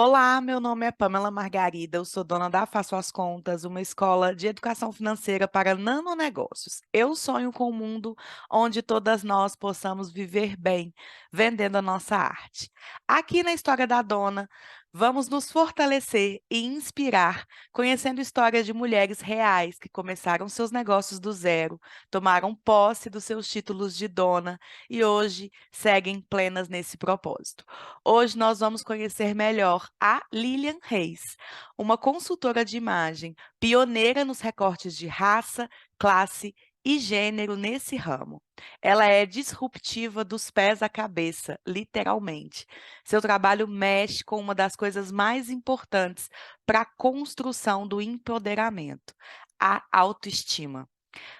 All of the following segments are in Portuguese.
Olá, meu nome é Pamela Margarida, eu sou dona da Faço as Contas, uma escola de educação financeira para nanonegócios. Eu sonho com um mundo onde todas nós possamos viver bem, vendendo a nossa arte. Aqui na História da Dona, vamos nos fortalecer e inspirar, conhecendo histórias de mulheres reais que começaram seus negócios do zero, tomaram posse dos seus títulos de dona e hoje seguem plenas nesse propósito. Hoje nós vamos conhecer melhor a Lilian Reis, uma consultora de imagem, pioneira nos recortes de raça, classe e gênero nesse ramo. Ela é disruptiva dos pés à cabeça, literalmente. Seu trabalho mexe com uma das coisas mais importantes para a construção do empoderamento, a autoestima.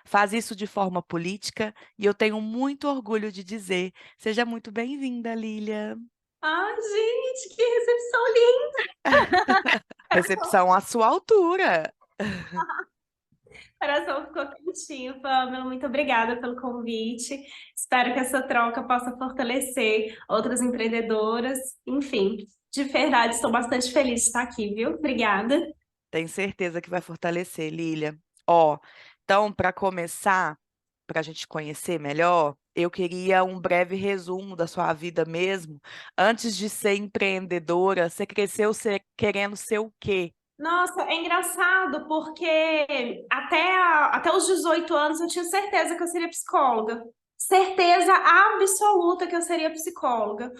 Faz isso de forma política e eu tenho muito orgulho de dizer: seja muito bem-vinda, Lilian. Ai, gente, que recepção linda! Recepção à sua altura. O coração ficou quentinho, Pamela. Muito obrigada pelo convite. Espero que essa troca possa fortalecer outras empreendedoras. Enfim, de verdade, estou bastante feliz de estar aqui, viu? Obrigada. Tenho certeza que vai fortalecer, Lilia. Ó, então, para começar, para a gente conhecer melhor, eu queria um breve resumo da sua vida mesmo. Antes de ser empreendedora, você cresceu querendo ser o quê? Nossa, é engraçado porque até os 18 anos eu tinha certeza que eu seria psicóloga. Certeza absoluta que eu seria psicóloga.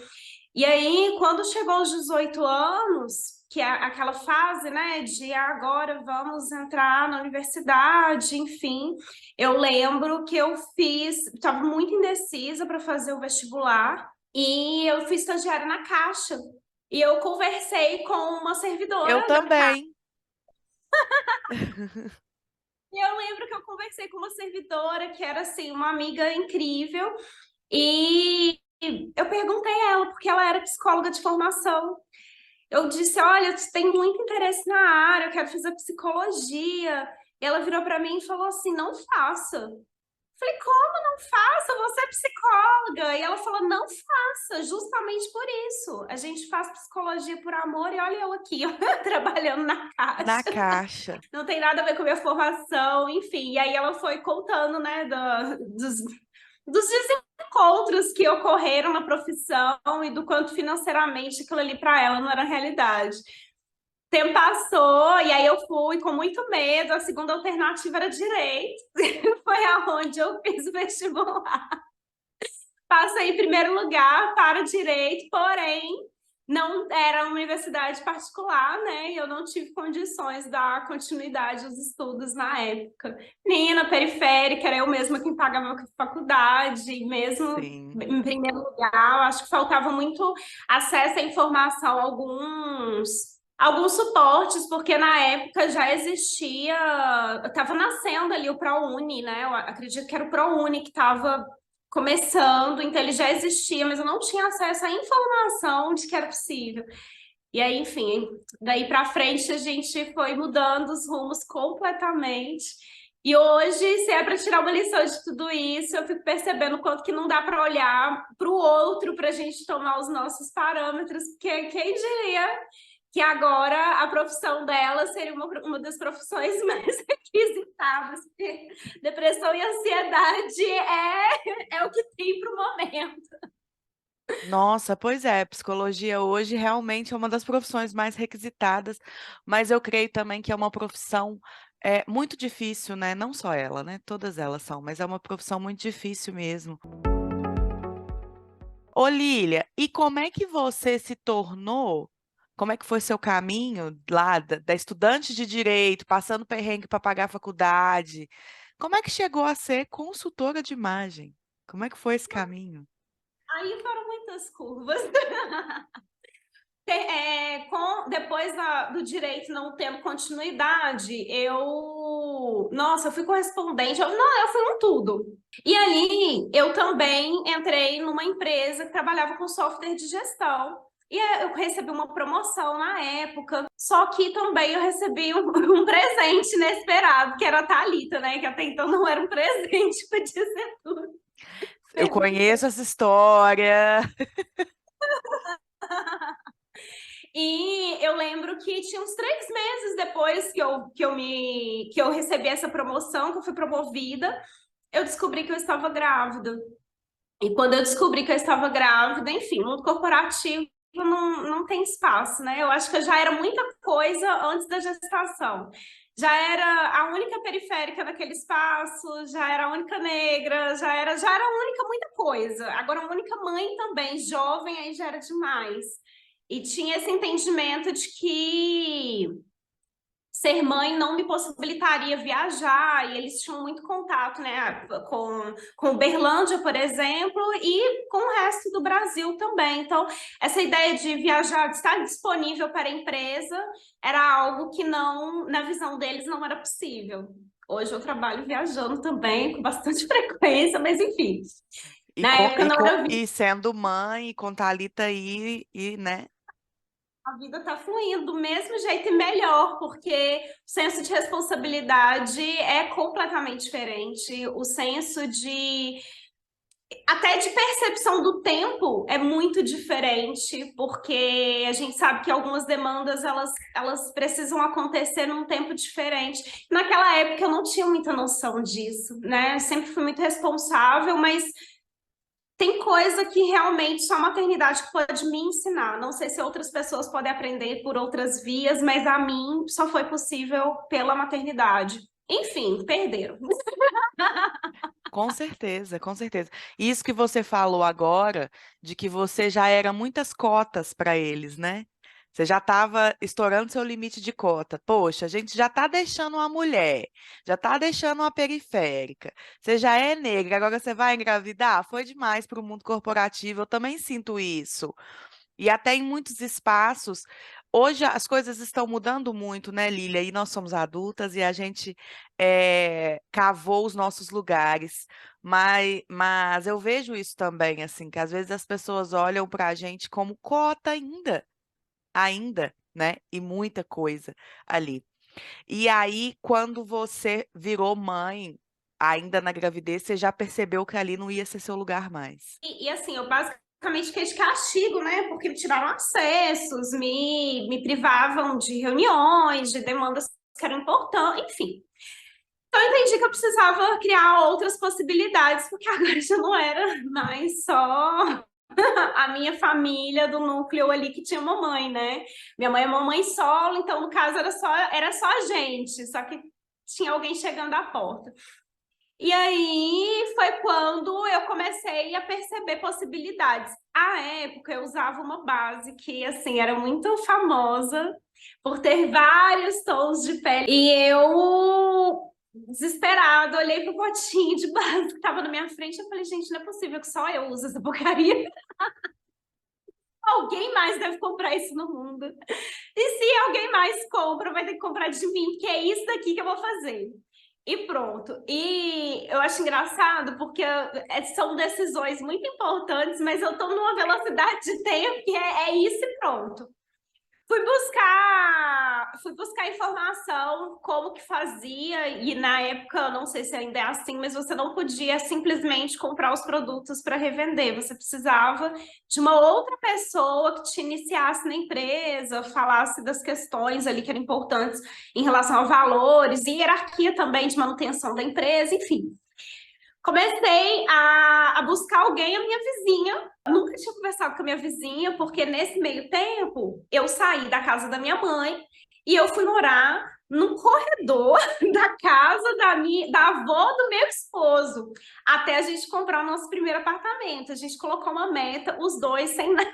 E aí, quando chegou aos 18 anos, que é aquela fase, né, de agora vamos entrar na universidade, enfim, eu lembro que eu estava muito indecisa para fazer o vestibular e eu fui estagiária na Caixa. E eu conversei com uma Eu servidora da Caixa. também. E eu lembro que eu conversei com uma servidora que era assim, uma amiga incrível, e eu perguntei a ela, porque ela era psicóloga de formação. Eu disse: Olha, eu tenho muito interesse na área, eu quero fazer psicologia. E ela virou para mim e falou assim: Não faça. Falei: Como não faça? Você é psicóloga. E ela falou: Não faça, justamente por isso. A gente faz psicologia por amor e olha eu aqui, ó, trabalhando na Na caixa. caixa. Não tem nada a ver com a minha formação, enfim. E aí ela foi contando, né, dos desencontros que ocorreram na profissão e do quanto financeiramente aquilo ali para ela não era realidade. Tempo passou, e aí eu fui com muito medo. A segunda alternativa era direito. Foi aonde eu fiz o vestibular. Passei em primeiro lugar para direito, porém não era uma universidade particular, né? E eu não tive condições de dar continuidade aos estudos na época. Menina periférica, era eu mesma quem pagava a faculdade, e mesmo Sim. em primeiro lugar, acho que faltava muito acesso à informação, alguns suportes, porque na época já existia, estava nascendo ali o ProUni, né? Eu acredito que era o ProUni que estava começando, então ele já existia, mas eu não tinha acesso à informação de que era possível. E aí, enfim, daí para frente a gente foi mudando os rumos completamente. E hoje, se é para tirar uma lição de tudo isso, eu fico percebendo o quanto que não dá para olhar para o outro para a gente tomar os nossos parâmetros, porque quem diria que agora a profissão dela seria uma das profissões mais requisitadas, porque depressão e ansiedade é o que tem para o momento. Nossa, pois é, psicologia hoje realmente é uma das profissões mais requisitadas, mas eu creio também que é uma profissão muito difícil, né? Não só ela, né? Todas elas são, mas é uma profissão muito difícil mesmo. Ô, Lília, e como é que você se tornou? Como é que foi seu caminho lá da estudante de direito, passando perrengue para pagar a faculdade? Como é que chegou a ser consultora de imagem? Como é que foi esse caminho? Aí foram muitas curvas. Depois do direito não tendo continuidade, nossa, eu fui correspondente, não, eu fui um tudo. E ali eu também entrei numa empresa que trabalhava com software de gestão. Eu recebi uma promoção na época, só que também eu recebi um presente inesperado, que era a Thalita, né? Que até então não era um presente, podia ser tudo. Eu conheço essa história. E eu lembro que tinha uns 3 meses depois que eu recebi essa promoção, que eu fui promovida, eu descobri que eu estava grávida. E quando eu descobri que eu estava grávida, enfim, mundo corporativo não tem espaço, né? Eu acho que eu já era muita coisa antes da gestação. Já era a única periférica daquele espaço, já era a única negra, já era a única muita coisa. Agora, a única mãe também, jovem, aí já era demais. E tinha esse entendimento de que ser mãe não me possibilitaria viajar, e eles tinham muito contato, né, com Uberlândia, por exemplo, e com o resto do Brasil também. Então, essa ideia de viajar, de estar disponível para a empresa, era algo que não, na visão deles, não era possível. Hoje eu trabalho viajando também, com bastante frequência, mas enfim. Na época não era E sendo mãe, com Thalita aí, e, né? a vida tá fluindo do mesmo jeito e melhor, porque o senso de responsabilidade é completamente diferente. O senso de até de percepção do tempo é muito diferente, porque a gente sabe que algumas demandas elas precisam acontecer num tempo diferente. Naquela época eu não tinha muita noção disso, né? Eu sempre fui muito responsável, mas tem coisa que realmente só a maternidade pode me ensinar. Não sei se outras pessoas podem aprender por outras vias, mas a mim só foi possível pela maternidade. Enfim, perderam. Com certeza, com certeza. Isso que você falou agora, de que você já era muitas cotas para eles, né? Você já estava estourando seu limite de cota. Poxa, a gente já está deixando uma mulher, já está deixando uma periférica. Você já é negra, agora você vai engravidar? Foi demais para o mundo corporativo. Eu também sinto isso. E até em muitos espaços, hoje as coisas estão mudando muito, né, Lília? E nós somos adultas e a gente cavou os nossos lugares. Mas eu vejo isso também, assim, que às vezes as pessoas olham para a gente como cota ainda, né? E muita coisa ali. E aí, quando você virou mãe, ainda na gravidez, você já percebeu que ali não ia ser seu lugar mais. E assim, eu basicamente fiquei de castigo, né? Porque me tiraram acessos, me privavam de reuniões, de demandas que eram importantes, enfim. Então, eu entendi que eu precisava criar outras possibilidades, porque agora já não era mais só a minha família do núcleo ali que tinha mamãe, né? Minha mãe é mamãe solo, então no caso era só a gente, só que tinha alguém chegando à porta. E aí foi quando eu comecei a perceber possibilidades. À época eu usava uma base que assim era muito famosa por ter vários tons de pele. E eu desesperada, olhei pro potinho de base que estava na minha frente e falei, gente, não é possível que só eu use essa porcaria. Alguém mais deve comprar isso no mundo. E se alguém mais compra, vai ter que comprar de mim, porque é isso daqui que eu vou fazer. E pronto. E eu acho engraçado porque são decisões muito importantes, mas eu estou numa velocidade de tempo que é isso e pronto. Fui buscar informação, como que fazia, e na época, não sei se ainda é assim, mas você não podia simplesmente comprar os produtos para revender, você precisava de uma outra pessoa que te iniciasse na empresa, falasse das questões ali que eram importantes em relação a valores e hierarquia também de manutenção da empresa, enfim. Comecei a buscar alguém, a minha vizinha. Eu nunca tinha conversado com a minha vizinha, porque nesse meio tempo eu saí da casa da minha mãe e eu fui morar no corredor da casa da avó do meu esposo, até a gente comprar o nosso primeiro apartamento. A gente colocou uma meta, os dois sem nada.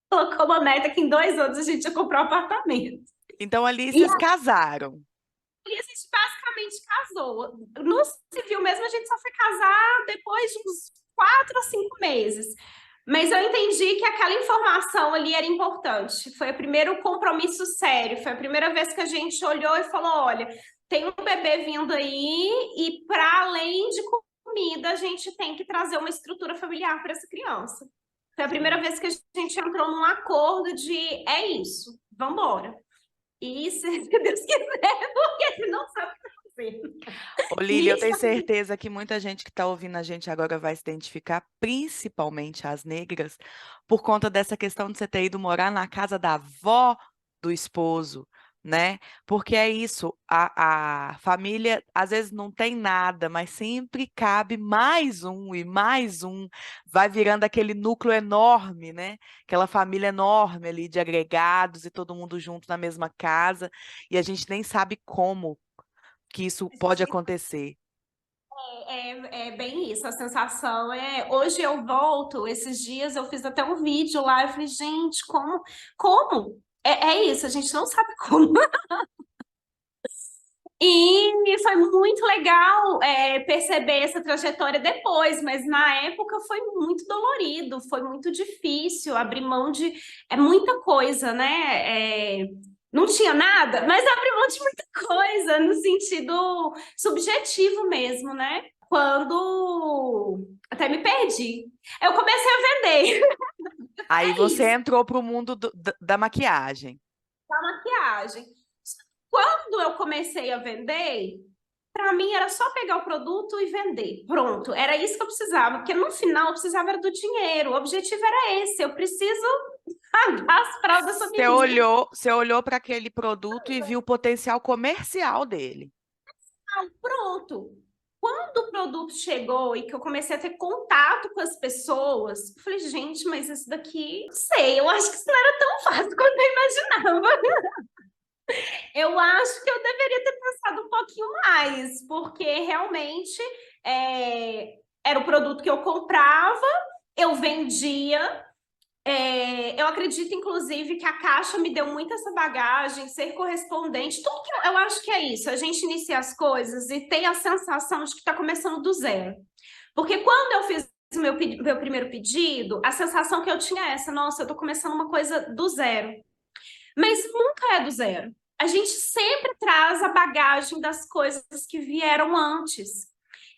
Colocou uma meta que em 2 anos a gente ia comprar um apartamento. Então ali E vocês casaram. E a gente basicamente casou. No civil mesmo, a gente só foi casar depois de uns 4 ou 5 meses. Mas eu entendi que aquela informação ali era importante. Foi o primeiro compromisso sério. Foi a primeira vez que a gente olhou e falou: olha, tem um bebê vindo aí, e para além de comida, a gente tem que trazer uma estrutura familiar para essa criança. Foi a primeira vez que a gente entrou num acordo de é isso, vamos embora. E se Deus quiser, porque ele não sabe o que fazer. Ô, Lília, eu tenho Literalmente. certeza que muita gente que está ouvindo a gente agora vai se identificar, principalmente as negras, por conta dessa questão de você ter ido morar na casa da avó do esposo, né? Porque é isso, a família às vezes não tem nada, mas sempre cabe mais um e mais um, vai virando aquele núcleo enorme, né? Aquela família enorme ali de agregados e todo mundo junto na mesma casa, e a gente nem sabe como que isso A pode gente acontecer. é bem isso, a sensação é. Hoje eu volto, esses dias eu fiz até um vídeo lá, eu falei, gente, como? Como? É isso, a gente não sabe como. E foi muito legal perceber essa trajetória depois, mas na época foi muito dolorido, foi muito difícil abrir mão de muita coisa, né? Não tinha nada, mas abrir mão de muita coisa, no sentido subjetivo mesmo, né? Quando até me perdi. Eu comecei a vender, Aí é você isso, entrou para o mundo da maquiagem. a maquiagem. Quando eu comecei a vender, para mim era só pegar o produto e vender. Pronto, era isso que eu precisava, porque no final eu precisava era do dinheiro. O objetivo era esse, eu preciso pagar as fraldas dessa menina. Você olhou para aquele produto e viu o potencial comercial dele. Pronto. Quando o produto chegou e que eu comecei a ter contato com as pessoas, eu falei, gente, mas isso daqui, não sei, eu acho que isso não era tão fácil quanto eu imaginava. Eu acho que eu deveria ter pensado um pouquinho mais, porque realmente era o produto que eu comprava, eu vendia. Eu acredito, inclusive, que a Caixa me deu muito essa bagagem, ser correspondente, tudo que eu acho que é isso. A gente inicia as coisas e tem a sensação de que está começando do zero. Porque quando eu fiz o meu primeiro pedido, a sensação que eu tinha é essa, nossa, eu estou começando uma coisa do zero. Mas nunca é do zero. A gente sempre traz a bagagem das coisas que vieram antes.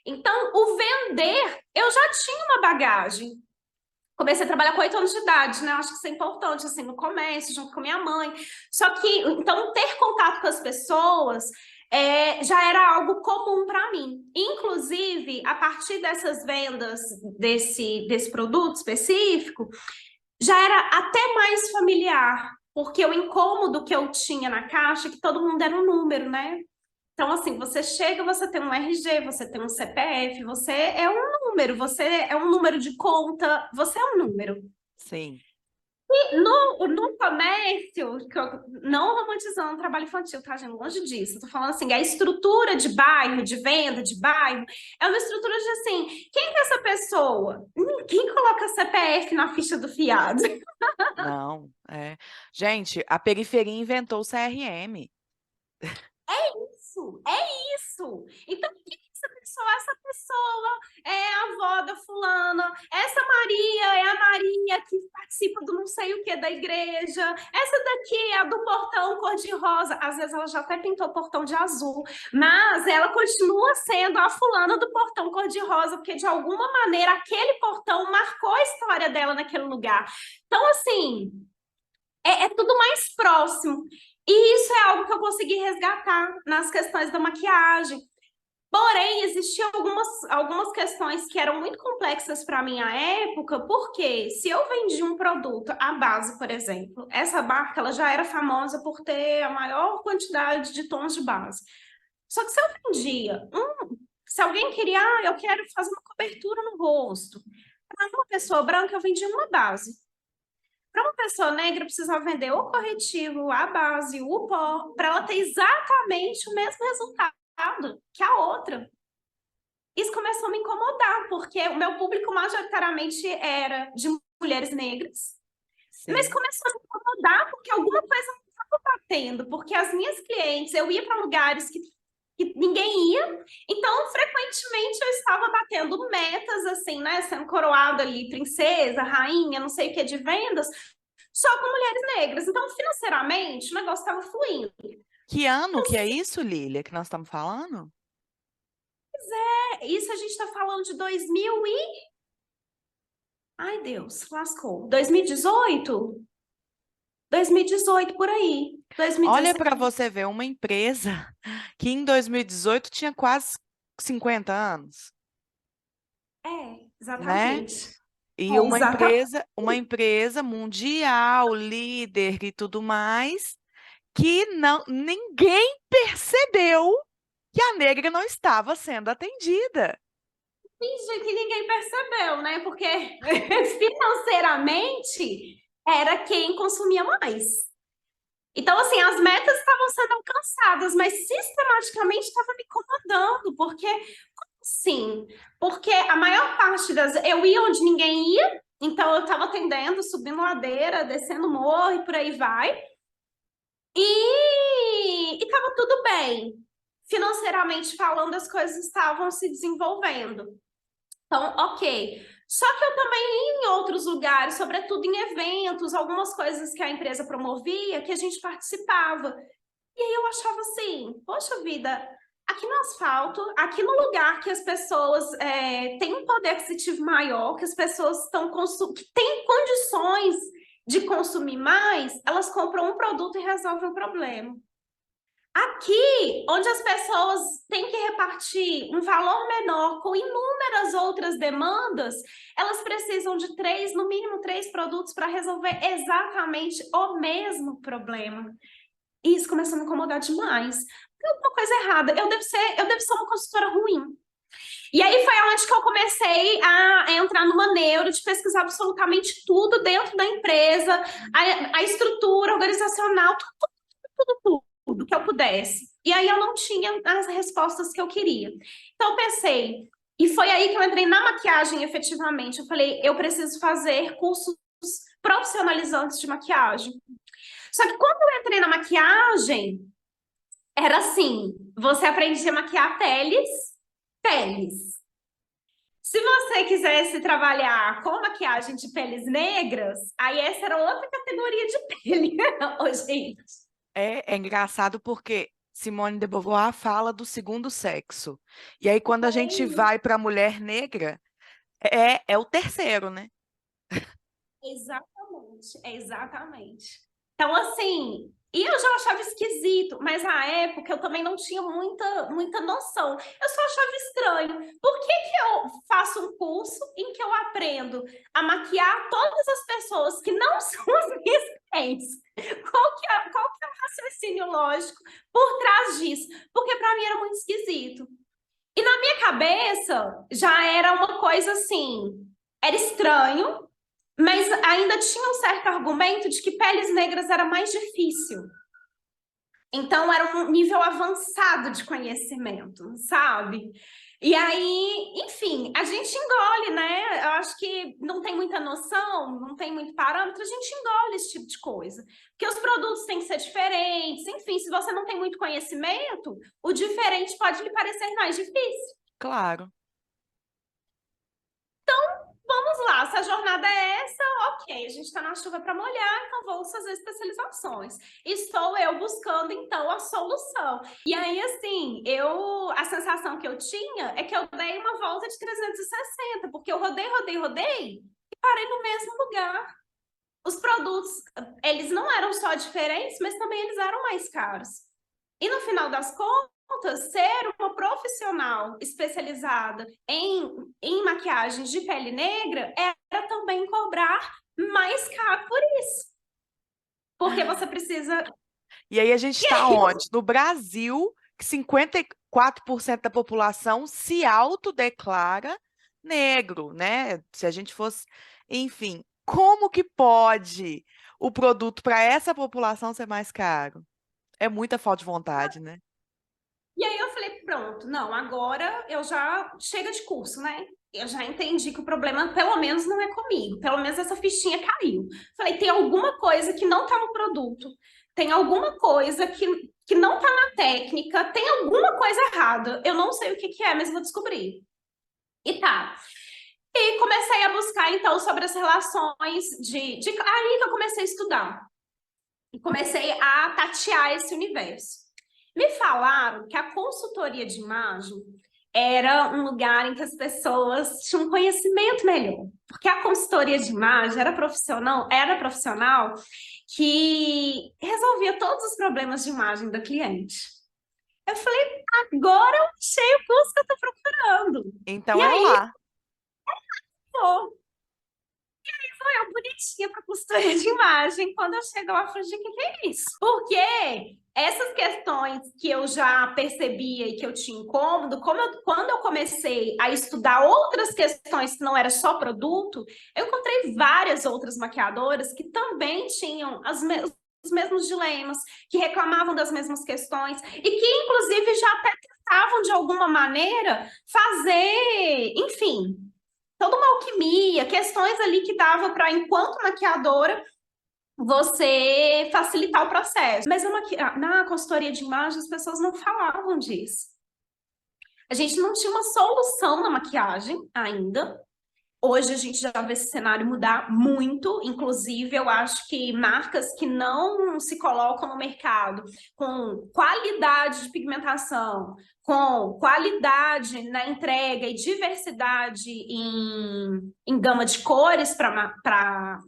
Então, o vender, eu já tinha uma bagagem. Comecei a trabalhar com 8 anos de idade, né? Acho que isso é importante, assim, no comércio, junto com minha mãe. Só que, então, ter contato com as pessoas já era algo comum para mim. Inclusive, a partir dessas vendas desse produto específico, já era até mais familiar, porque o incômodo que eu tinha na caixa é que todo mundo era um número, né? Então, assim, você chega, você tem um RG, você tem um CPF, você é um número, você é um número de conta, você é um número. Sim, No comércio, não romantizando o trabalho infantil, tá, gente? Longe disso. Eu tô falando assim, a estrutura de bairro, de venda de bairro, é uma estrutura de assim, quem que é essa pessoa? Ninguém coloca CPF na ficha do fiado. não, é. Gente, a periferia inventou o CRM. Isso, é isso. Então, quem é essa pessoa? Essa pessoa é a avó da fulana, essa Maria é a Maria que participa do não sei o que da igreja, essa daqui é a do portão cor-de-rosa. Às vezes ela já até pintou o portão de azul, mas ela continua sendo a fulana do portão cor-de-rosa, porque de alguma maneira aquele portão marcou a história dela naquele lugar. Então, assim, é tudo mais próximo. E isso é algo que eu consegui resgatar nas questões da maquiagem. Porém, existiam algumas questões que eram muito complexas para a minha época, porque se eu vendi um produto, a base, por exemplo, essa marca ela já era famosa por ter a maior quantidade de tons de base. Só que se eu vendia, se alguém queria, eu quero fazer uma cobertura no rosto, para uma pessoa branca, eu vendia uma base. Para uma pessoa negra, precisa vender o corretivo, a base, o pó, para ela ter exatamente o mesmo resultado que a outra. Isso começou a me incomodar, porque o meu público majoritariamente era de mulheres negras, mas Sim. começou a me incomodar porque alguma coisa não estava batendo, porque as minhas clientes, eu ia para lugares que ninguém ia, então frequentemente eu estava batendo metas, assim, né, sendo coroada ali, princesa, rainha, não sei o que de vendas, só com mulheres negras. Então, financeiramente, o negócio estava fluindo. Que ano que é isso, Lília, que nós estamos falando? Isso a gente está falando de 2000 e... Ai, Deus, lascou. 2018? 2018, por aí. Olha 2017. para você ver uma empresa que em 2018 tinha quase 50 anos, né? Exatamente. E Exatamente. uma empresa mundial, líder e tudo mais, que não, ninguém percebeu que a negra não estava sendo atendida. Finge que ninguém percebeu, né? Porque financeiramente era quem consumia mais. Então, assim, as metas estavam sendo alcançadas, mas sistematicamente estava me incomodando, porque, como assim? Porque a maior parte das. Eu ia onde ninguém ia, então eu estava atendendo, subindo ladeira, descendo morro e por aí vai. E estava tudo bem. Financeiramente falando, as coisas estavam se desenvolvendo. Então, ok. Só que eu também ia em outros lugares, sobretudo em eventos, algumas coisas que a empresa promovia, que a gente participava. E aí eu achava assim, poxa vida, aqui no asfalto, aqui no lugar que as pessoas têm um poder aquisitivo maior, que as pessoas que têm condições de consumir mais, elas compram um produto e resolvem o problema. Aqui, onde as pessoas têm que repartir um valor menor com inúmeras outras demandas, elas precisam de três, no mínimo três produtos para resolver exatamente o mesmo problema. E isso começou a me incomodar demais. Tem alguma coisa errada. Eu devo ser uma consultora ruim. E aí foi onde que eu comecei a entrar numa neuro de pesquisar absolutamente tudo dentro da empresa, a estrutura organizacional, tudo que eu pudesse. E aí eu não tinha as respostas que eu queria. Então eu pensei, e foi aí que eu entrei na maquiagem efetivamente. Eu falei, eu preciso fazer cursos profissionalizantes de maquiagem. Só que quando eu entrei na maquiagem, era assim, você aprendia a maquiar peles, peles. Se você quisesse trabalhar com maquiagem de peles negras, aí essa era outra categoria de pele. Ô, gente. É engraçado porque Simone de Beauvoir fala do segundo sexo. E aí, quando a gente vai para a mulher negra, é o terceiro, né? Exatamente, exatamente. Então, assim, e eu já achava esquisito, mas na época eu também não tinha muita noção. Eu só achava estranho. Por que que eu faço um curso em que eu aprendo a maquiar todas as pessoas que não são as minhas clientes? Qual que é o raciocínio lógico por trás disso? Porque para mim era muito esquisito. E na minha cabeça já era uma coisa assim, era estranho, mas ainda tinha um certo argumento de que peles negras era mais difícil. Então, era um nível avançado de conhecimento, sabe? E aí, enfim, a gente engole, né? Eu acho que não tem muita noção, não tem muito parâmetro, a gente engole esse tipo de coisa. Porque os produtos têm que ser diferentes, enfim, se você não tem muito conhecimento, o diferente pode lhe parecer mais difícil. Claro. Vamos lá, se a jornada é essa, ok, a gente está na chuva para molhar, então vamos fazer especializações. Estou eu buscando, então, a solução. E aí, assim, a sensação que eu tinha é que eu dei uma volta de 360, porque eu rodei, rodei, rodei e parei no mesmo lugar. Os produtos, eles não eram só diferentes, mas também eles eram mais caros. E no final das contas, ser uma profissional especializada em maquiagem de pele negra era também cobrar mais caro por isso. Porque você precisa. E aí a gente está onde? No Brasil, que 54% da população se autodeclara negro, né? Se a gente fosse, enfim, como que pode o produto para essa população ser mais caro? É muita falta de vontade, né? E aí eu falei, pronto, não, agora eu já chega de curso, né? Eu já entendi que o problema, pelo menos, não é comigo. Pelo menos essa fichinha caiu. Falei, tem alguma coisa que não tá no produto, tem alguma coisa que não tá na técnica, tem alguma coisa errada. Eu não sei o que que é, mas vou descobrir. E tá. E comecei a buscar, então, sobre as relações Aí que eu comecei a estudar. E comecei a tatear esse universo. Me falaram que a consultoria de imagem era um lugar em que as pessoas tinham um conhecimento melhor. Porque a consultoria de imagem era profissional que resolvia todos os problemas de imagem da cliente. Eu falei, agora eu achei o curso que eu tô procurando. Então E é aí, lá. pô, eu bonitinha para consultoria de imagem. Quando eu chego lá, eu falei, gente, o que é isso? Porque essas questões que eu já percebia e que eu tinha incômodo, quando eu comecei a estudar outras questões que não era só produto, eu encontrei várias outras maquiadoras que também tinham os mesmos dilemas, que reclamavam das mesmas questões e que, inclusive, já até tentavam, de alguma maneira, fazer, enfim, toda uma alquimia, questões ali que dava para, enquanto maquiadora, você facilitar o processo. Mas na consultoria de imagem, as pessoas não falavam disso. A gente não tinha uma solução na maquiagem ainda. Hoje a gente já vê esse cenário mudar muito, inclusive eu acho que marcas que não se colocam no mercado com qualidade de pigmentação, com qualidade na entrega e diversidade em gama de cores para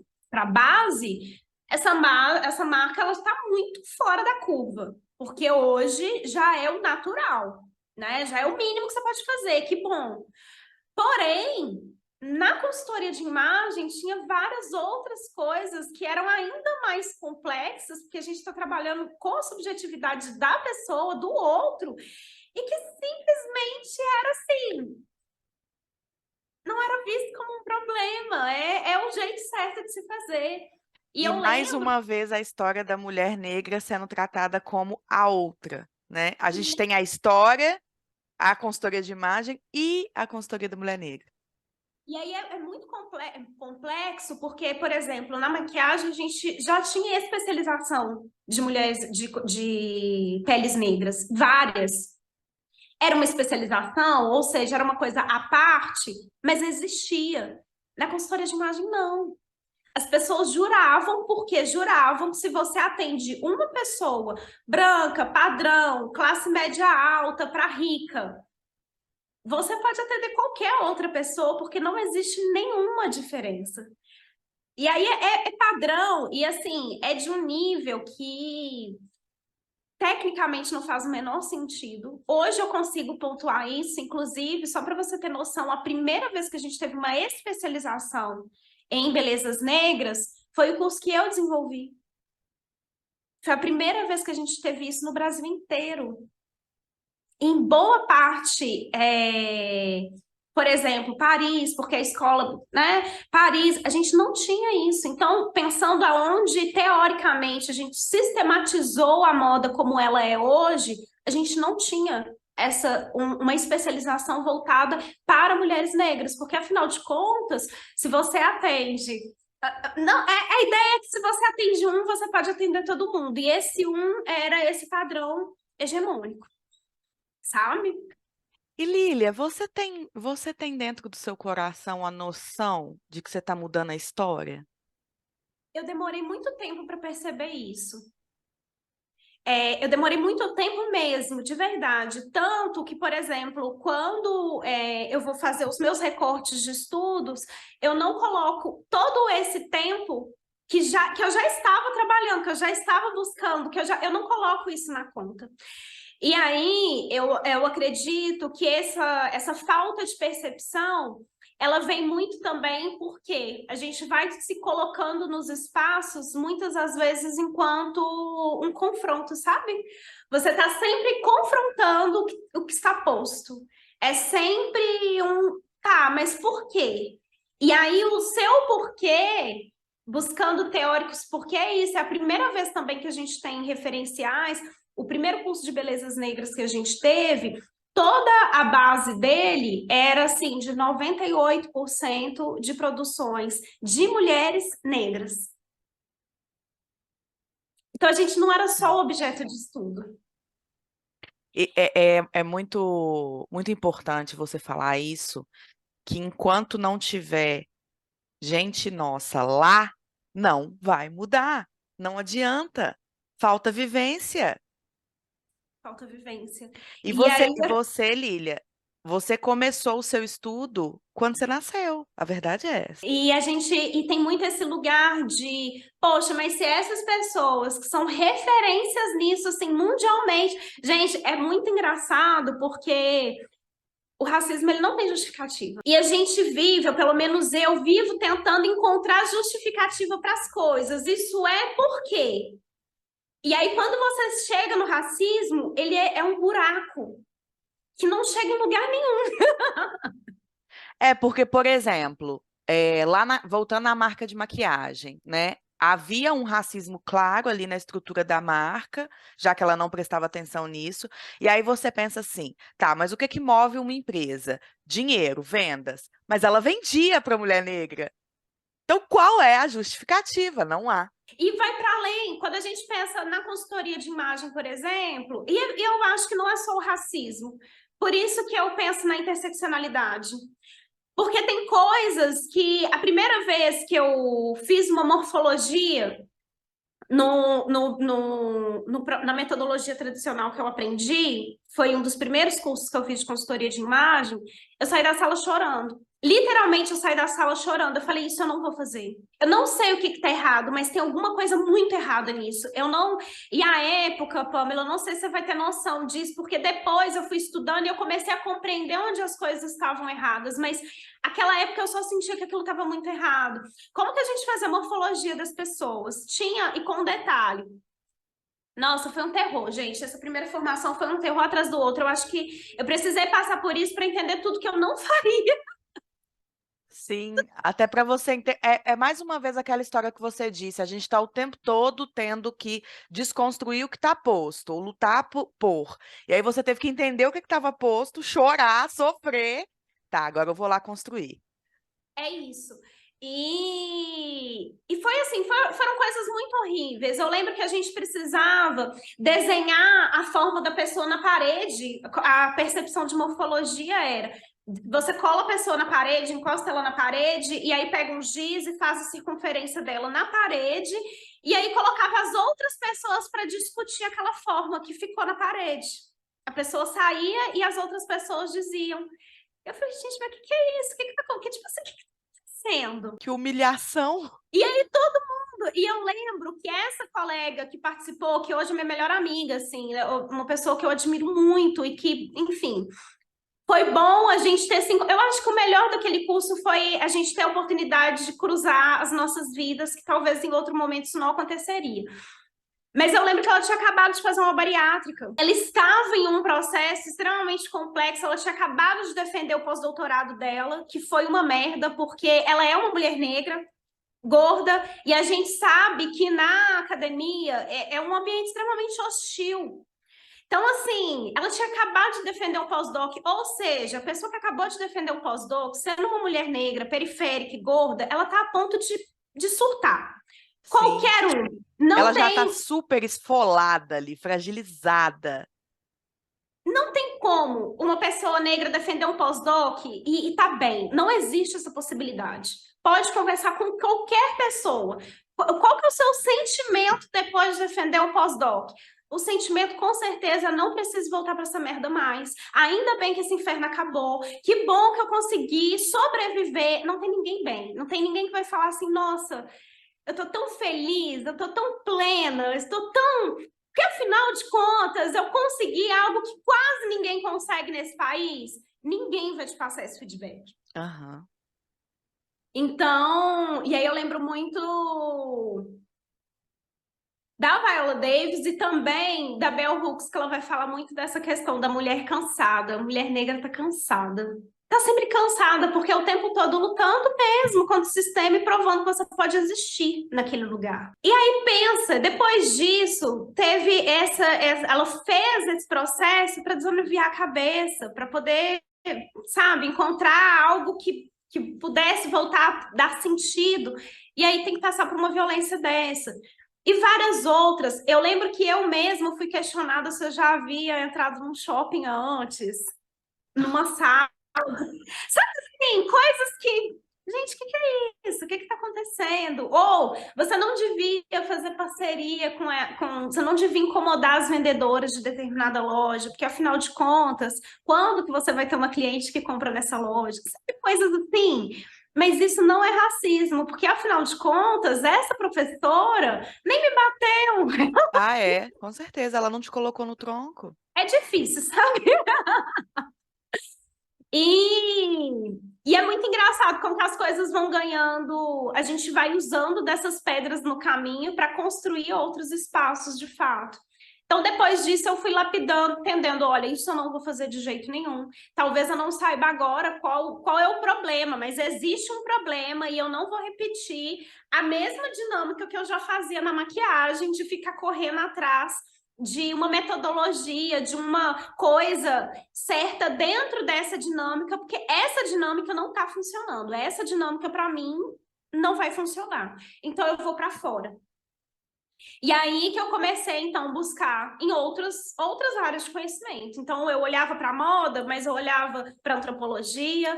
base, essa marca ela está muito fora da curva, porque hoje já é o natural, né? Já é o mínimo que você pode fazer, que bom. Porém, na consultoria de imagem tinha várias outras coisas que eram ainda mais complexas, porque a gente está trabalhando com a subjetividade da pessoa, do outro, e que simplesmente era assim, não era visto como um problema, é o jeito certo de se fazer. E E eu mais lembro uma vez a história da mulher negra sendo tratada como a outra, né? A gente tem a história, a consultoria de imagem e a consultoria da mulher negra. E aí é muito complexo, porque, por exemplo, na maquiagem a gente já tinha especialização de mulheres de peles negras, várias. Era uma especialização, ou seja, era uma coisa à parte, mas existia. Na consultoria de imagem, não. As pessoas juravam, porque juravam que se você atende uma pessoa branca, padrão, classe média alta para rica, você pode atender qualquer outra pessoa, porque não existe nenhuma diferença. E aí é padrão, e assim, é de um nível que tecnicamente não faz o menor sentido. Hoje eu consigo pontuar isso, inclusive, só para você ter noção, a primeira vez que a gente teve uma especialização em belezas negras foi o curso que eu desenvolvi. Foi a primeira vez que a gente teve isso no Brasil inteiro. Em boa parte, por exemplo, Paris, porque a escola, né? Paris, a gente não tinha isso. Então, pensando aonde, teoricamente, a gente sistematizou a moda como ela é hoje, a gente não tinha uma especialização voltada para mulheres negras, porque afinal de contas, se você atende. Não, a ideia é que se você atende um, você pode atender todo mundo. E esse um era esse padrão hegemônico, sabe? E Lília, você tem dentro do seu coração a noção de que você está mudando a história? Eu demorei muito tempo para perceber isso. Eu demorei muito tempo mesmo, de verdade. Tanto que, por exemplo, quando eu vou fazer os meus recortes de estudos, eu não coloco todo esse tempo que eu já estava trabalhando, que eu já estava buscando, eu não coloco isso na conta. E aí eu acredito que essa falta de percepção ela vem muito também porque a gente vai se colocando nos espaços, muitas das vezes, enquanto um confronto, sabe? Você está sempre confrontando o que está posto. É sempre tá, mas por quê? E aí o seu porquê, buscando teóricos, porque é isso, é a primeira vez também que a gente tem referenciais. O primeiro curso de belezas negras que a gente teve, toda a base dele era assim de 98% de produções de mulheres negras. Então a gente não era só o objeto de estudo. E é muito importante você falar isso, que enquanto não tiver gente nossa lá, não vai mudar. Não adianta. Falta vivência. Falta vivência. E E aí, você, Lília, Você começou o seu estudo quando você nasceu. A verdade é essa. E tem muito esse lugar de, poxa, mas se essas pessoas que são referências nisso, assim, mundialmente, gente, é muito engraçado porque o racismo ele não tem justificativa. E a gente vive, ou pelo menos eu vivo tentando encontrar justificativa para as coisas. Isso é por quê? E aí quando você chega no racismo, ele é um buraco que não chega em lugar nenhum. É porque, por exemplo, voltando à marca de maquiagem, né? Havia um racismo claro ali na estrutura da marca, já que ela não prestava atenção nisso. E aí você pensa assim, tá, mas o que que move uma empresa? Dinheiro, vendas. Mas ela vendia para a mulher negra. Então, qual é a justificativa? Não há. E vai para além, quando a gente pensa na consultoria de imagem, por exemplo, e eu acho que não é só o racismo. Por isso que eu penso na interseccionalidade. Porque tem coisas que a primeira vez que eu fiz uma morfologia na metodologia tradicional que eu aprendi, foi um dos primeiros cursos que eu fiz de consultoria de imagem, eu saí da sala chorando. Literalmente, eu saí da sala chorando. Eu falei, isso eu não vou fazer. Eu não sei o que está errado, mas tem alguma coisa muito errada nisso. Eu não... E a época, Pamela, eu não sei se você vai ter noção disso, porque depois eu fui estudando e eu comecei a compreender onde as coisas estavam erradas, mas aquela época eu só sentia que aquilo estava muito errado. Como que a gente fazia a morfologia das pessoas? Tinha, e com detalhe, nossa, foi um terror, gente. Essa primeira formação foi um terror atrás do outro. Eu acho que eu precisei passar por isso para entender tudo que eu não faria. Sim, até para você é mais uma vez aquela história que você disse, a gente está o tempo todo tendo que desconstruir o que está posto, ou lutar por. E aí você teve que entender o que estava posto, chorar, sofrer. Tá, agora eu vou lá construir. É isso. E foi assim, foram coisas muito horríveis. Eu lembro que a gente precisava desenhar a forma da pessoa na parede. A percepção de morfologia era: você cola a pessoa na parede, encosta ela na parede, e aí pega um giz e faz a circunferência dela na parede, e aí colocava as outras pessoas para discutir aquela forma que ficou na parede. A pessoa saía e as outras pessoas diziam. Eu falei, gente, mas o que é isso? O que tá acontecendo? Tipo assim, o que tá acontecendo? Que humilhação! E aí todo mundo, e eu lembro que essa colega que participou, que hoje é minha melhor amiga, assim, uma pessoa que eu admiro muito e que, enfim, foi bom a gente ter cinco. Eu acho que o melhor daquele curso foi a gente ter a oportunidade de cruzar as nossas vidas, que talvez em outro momento isso não aconteceria. Mas eu lembro que ela tinha acabado de fazer uma bariátrica. Ela estava em um processo extremamente complexo. Ela tinha acabado de defender o pós-doutorado dela, que foi uma merda, porque ela é uma mulher negra, gorda, e a gente sabe que na academia é um ambiente extremamente hostil. Então, assim, ela tinha acabado de defender um pós-doc, ou seja, a pessoa que acabou de defender um pós-doc, sendo uma mulher negra, periférica e gorda, ela está a ponto de surtar. Sim. Qualquer um. Não Ela já está tem super esfolada ali, fragilizada. Não tem como uma pessoa negra defender um pós-doc e tá bem. Não existe essa possibilidade. Pode conversar com qualquer pessoa. Qual que é o seu sentimento depois de defender um pós-doc? O sentimento, com certeza, não preciso voltar para essa merda mais. Ainda bem que esse inferno acabou. Que bom que eu consegui sobreviver. Não tem ninguém bem. Não tem ninguém que vai falar assim, nossa, eu tô tão feliz, eu tô tão plena, eu estou tão... Porque, afinal de contas, eu consegui algo que quase ninguém consegue nesse país. Ninguém vai te passar esse feedback. Aham. Então, e aí eu lembro muito da Viola Davis e também da Bell Hooks, que ela vai falar muito dessa questão da mulher cansada. A mulher negra tá cansada. Tá sempre cansada, porque é o tempo todo lutando mesmo contra o sistema e provando que você pode existir naquele lugar. E aí pensa, depois disso, teve ela fez esse processo para desanuviar a cabeça, para poder, sabe, encontrar algo que pudesse voltar a dar sentido. E aí tem que passar por uma violência dessa. E várias outras. Eu lembro que eu mesma fui questionada se eu já havia entrado num shopping antes, numa sala. Sabe assim, coisas que Gente, o que que é isso? O que que está acontecendo? Ou você não devia fazer parceria você não devia incomodar as vendedoras de determinada loja, porque afinal de contas, quando que você vai ter uma cliente que compra nessa loja? Sabe, coisas assim. Mas isso não é racismo, porque afinal de contas, essa professora nem me bateu. Ah, é, com certeza, ela não te colocou no tronco. É difícil, sabe? E é muito engraçado como que as coisas vão ganhando, a gente vai usando dessas pedras no caminho para construir outros espaços de fato. Então, depois disso, eu fui lapidando, entendendo, olha, isso eu não vou fazer de jeito nenhum. Talvez eu não saiba agora qual é o problema, mas existe um problema e eu não vou repetir a mesma dinâmica que eu já fazia na maquiagem, de ficar correndo atrás de uma metodologia, de uma coisa certa dentro dessa dinâmica, porque essa dinâmica não está funcionando. Essa dinâmica, para mim, não vai funcionar. Então, eu vou para fora. E aí que eu comecei, então, a buscar em outras áreas de conhecimento. Então, eu olhava para moda, mas eu olhava para antropologia,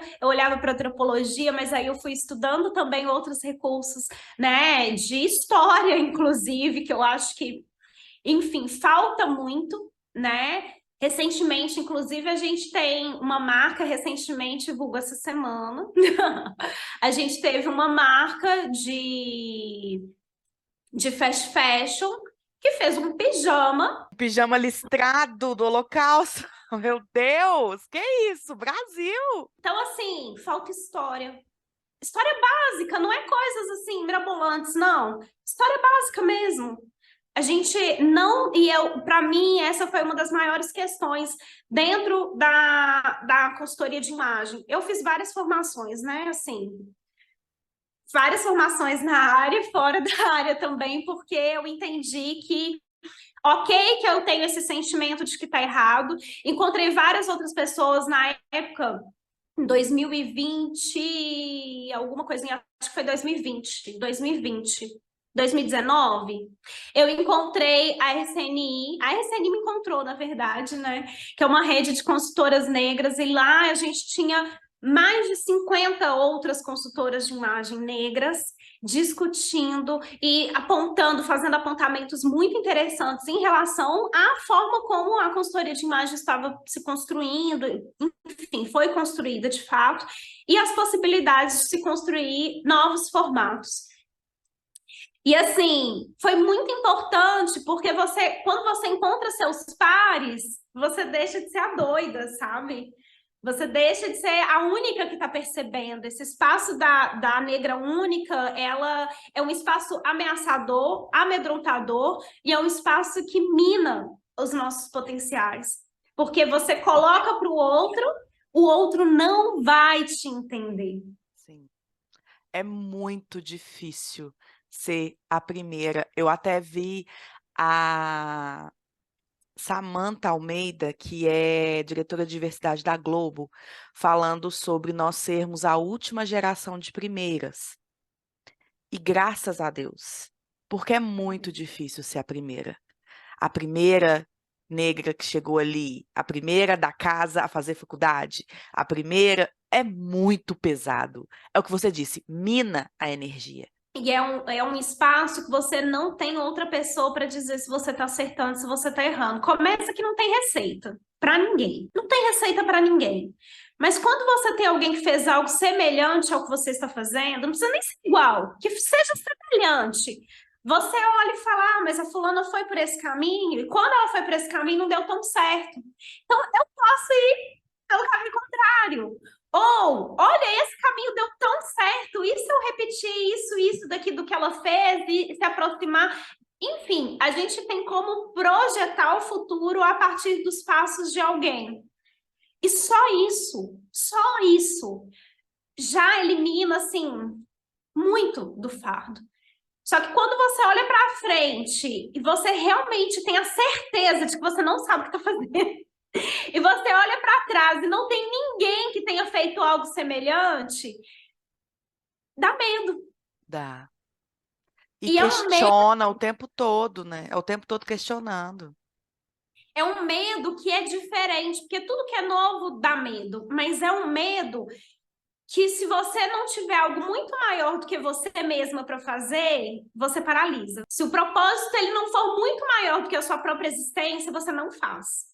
mas aí eu fui estudando também outros recursos, né, de história, inclusive, que eu acho que, enfim, falta muito, né? Recentemente, inclusive, a gente tem uma marca, recentemente, divulgou essa semana, a gente teve uma marca de fast fashion que fez um pijama. O pijama listrado do Holocausto. Meu Deus, que isso? Brasil! Então, assim, falta história. História básica, não é coisas assim mirabolantes, não. História básica mesmo. A gente não, e eu, para mim, essa foi uma das maiores questões dentro da consultoria de imagem. Eu fiz várias formações, né? Assim, várias formações na área, fora da área também, porque eu entendi que, ok, que eu tenho esse sentimento de que está errado. Encontrei várias outras pessoas na época, em 2020, alguma coisinha, acho que foi 2019, eu encontrei a RCNI me encontrou, na verdade, né? Que é uma rede de consultoras negras, e lá a gente tinha mais de 50 outras consultoras de imagem negras discutindo e apontando, fazendo apontamentos muito interessantes em relação à forma como a consultoria de imagem estava se construindo, enfim, foi construída de fato, e as possibilidades de se construir novos formatos. E assim, foi muito importante porque quando você encontra seus pares, você deixa de ser a doida, sabe? Você deixa de ser a única que está percebendo. Esse espaço da negra única, ela é um espaço ameaçador, amedrontador, e é um espaço que mina os nossos potenciais. Porque você coloca para o outro não vai te entender. Sim. É muito difícil ser a primeira. Eu até vi a Samantha Almeida, que é diretora de diversidade da Globo, falando sobre nós sermos a última geração de primeiras. E graças a Deus, porque é muito difícil ser a primeira. A primeira negra que chegou ali, a primeira da casa a fazer faculdade, a primeira é muito pesado. É o que você disse, mina a energia. E é um espaço que você não tem outra pessoa para dizer se você está acertando, se você está errando. Começa que não tem receita para ninguém. Não tem receita para ninguém. Mas quando você tem alguém que fez algo semelhante ao que você está fazendo, não precisa nem ser igual, que seja semelhante. Você olha e fala, mas a fulana foi por esse caminho, e quando ela foi por esse caminho não deu tão certo. Então eu posso ir pelo caminho contrário. Ou, olha, esse caminho deu tão certo, e se eu repetir isso daqui do que ela fez e se aproximar? Enfim, a gente tem como projetar o futuro a partir dos passos de alguém. E só isso, já elimina, assim, muito do fardo. Só que quando você olha para frente e você realmente tem a certeza de que você não sabe o que está fazendo, e você olha para trás e não tem ninguém que tenha feito algo semelhante, dá medo. Dá. E E questiona o tempo todo, né? É o tempo todo questionando. é um medo que é diferente, porque tudo que é novo dá medo, mas é um medo que se você não tiver algo muito maior do que você mesma para fazer, você paralisa. Se o propósito ele não for muito maior do que a sua própria existência, você não faz.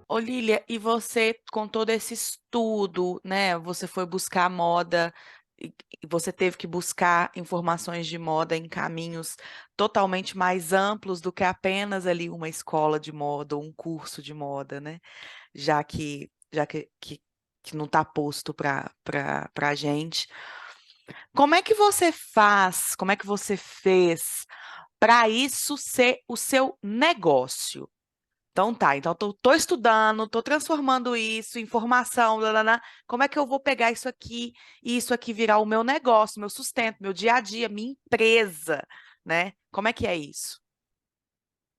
Ô Lília, e você, com todo esse estudo, né? Você foi buscar moda, e você teve que buscar informações de moda em caminhos totalmente mais amplos do que apenas ali uma escola de moda ou um curso de moda, né? Já que não está posto para a gente. Como é que você faz, como é que você fez para isso ser o seu negócio? Então tá, então tô estudando, tô transformando isso, informação, blá, blá, blá. Como é que eu vou pegar isso aqui e isso aqui virar o meu negócio, meu sustento, meu dia a dia, minha empresa, né? Como é que é isso?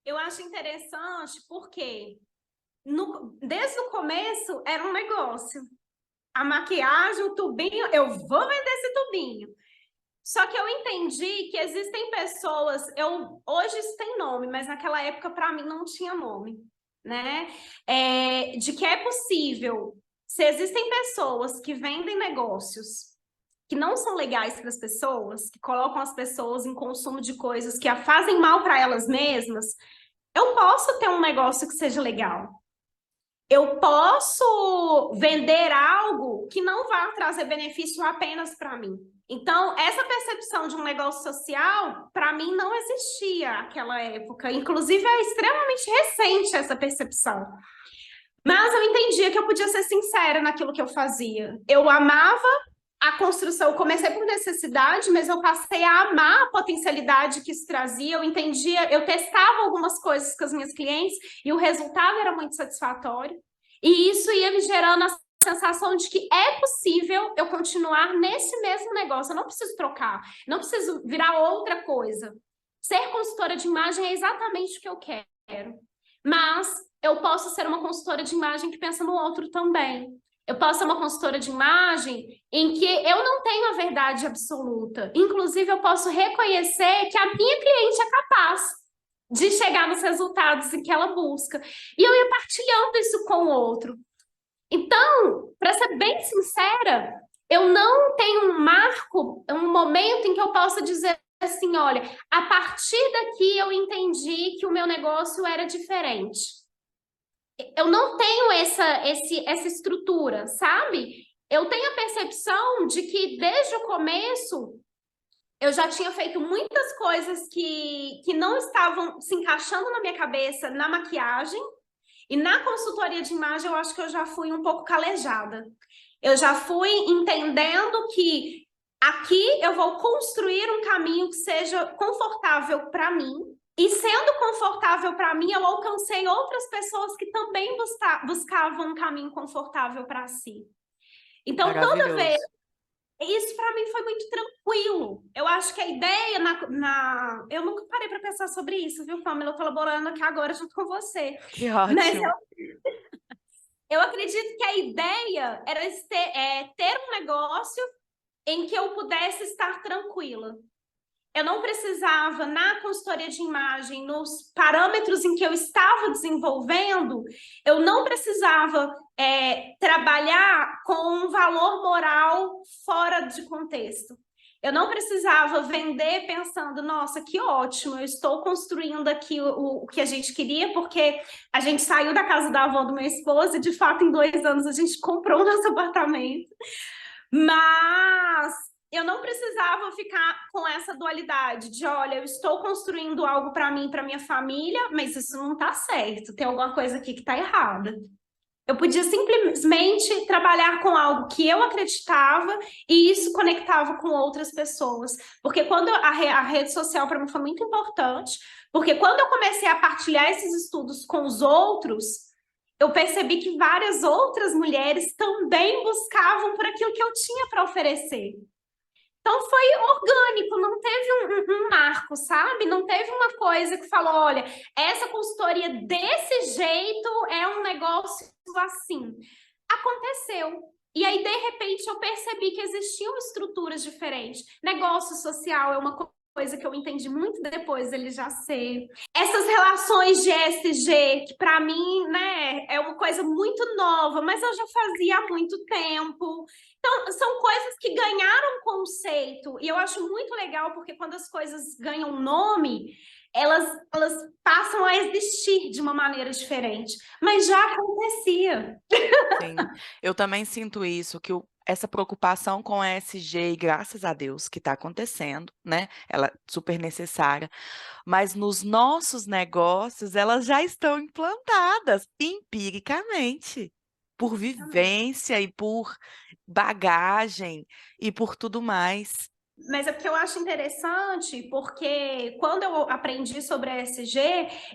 Eu acho interessante porque desde o começo era um negócio. A maquiagem, o tubinho, eu vou vender esse tubinho. Só que eu entendi que existem pessoas, hoje isso tem nome, mas naquela época para mim não tinha nome, né? De que é possível, se existem pessoas que vendem negócios que não são legais para as pessoas, que colocam as pessoas em consumo de coisas que a fazem mal para elas mesmas, eu posso ter um negócio que seja legal. Eu posso vender algo que não vai trazer benefício apenas para mim. Então, essa percepção de um negócio social, para mim, não existia naquela época. Inclusive, é extremamente recente essa percepção. Mas eu entendia que eu podia ser sincera naquilo que eu fazia. Eu amava a construção, eu comecei por necessidade, mas eu passei a amar a potencialidade que isso trazia. Eu entendia, eu testava algumas coisas com as minhas clientes e o resultado era muito satisfatório. E isso ia me gerando a sensação de que é possível eu continuar nesse mesmo negócio. Eu não preciso trocar, não preciso virar outra coisa. Ser consultora de imagem é exatamente o que eu quero. Mas eu posso ser uma consultora de imagem que pensa no outro também. Eu posso ser uma consultora de imagem em que eu não tenho a verdade absoluta. Inclusive, eu posso reconhecer que a minha cliente é capaz de chegar nos resultados em que ela busca. E eu ia partilhando isso com o outro. Então, para ser bem sincera, eu não tenho um marco, um momento em que eu possa dizer assim, olha, a partir daqui eu entendi que o meu negócio era diferente. Eu não tenho essa estrutura, sabe? Eu tenho a percepção de que desde o começo eu já tinha feito muitas coisas que não estavam se encaixando na minha cabeça na maquiagem, e na consultoria de imagem eu acho que eu já fui um pouco calejada. Eu já fui entendendo que aqui eu vou construir um caminho que seja confortável para mim, e sendo confortável para mim, eu alcancei outras pessoas que também buscavam um caminho confortável para si. Então, toda vez, Maravilhoso. isso para mim foi muito tranquilo. Eu acho que a ideia eu nunca parei para pensar sobre isso, viu, Pamela? Eu estou elaborando aqui agora junto com você. Que Mas ótimo. eu acredito que a ideia era ter um negócio em que eu pudesse estar tranquila. Eu não precisava, na consultoria de imagem, nos parâmetros em que eu estava desenvolvendo, eu não precisava trabalhar com um valor moral fora de contexto. Eu não precisava vender pensando, nossa, que ótimo, eu estou construindo aqui o que a gente queria, porque a gente saiu da casa da avó do meu esposo e, de fato, em 2 anos a gente comprou o nosso apartamento. Mas eu não precisava ficar com essa dualidade de, olha, eu estou construindo algo para mim, para minha família, mas isso não está certo, tem alguma coisa aqui que está errada. Eu podia simplesmente trabalhar com algo que eu acreditava e isso conectava com outras pessoas. Porque quando a rede social para mim foi muito importante, porque quando eu comecei a partilhar esses estudos com os outros, eu percebi que várias outras mulheres também buscavam por aquilo que eu tinha para oferecer. Então foi orgânico, não teve um marco, sabe? Não teve uma coisa que falou, olha, essa consultoria desse jeito é um negócio assim. Aconteceu. E aí, de repente, eu percebi que existiam estruturas diferentes. Negócio social é uma coisa que eu entendi muito depois ele já ser. Essas relações de ESG, que para mim, né, é uma coisa muito nova, mas eu já fazia há muito tempo. Então, são coisas que ganharam conceito, e eu acho muito legal, porque quando as coisas ganham nome, elas passam a existir de uma maneira diferente. Mas já acontecia. Sim, eu também sinto isso, que essa preocupação com a ESG, e graças a Deus que está acontecendo, né? Ela é super necessária, mas nos nossos negócios elas já estão implantadas empiricamente, por vivência e por bagagem e por tudo mais. Mas é porque eu acho interessante, porque quando eu aprendi sobre a ESG,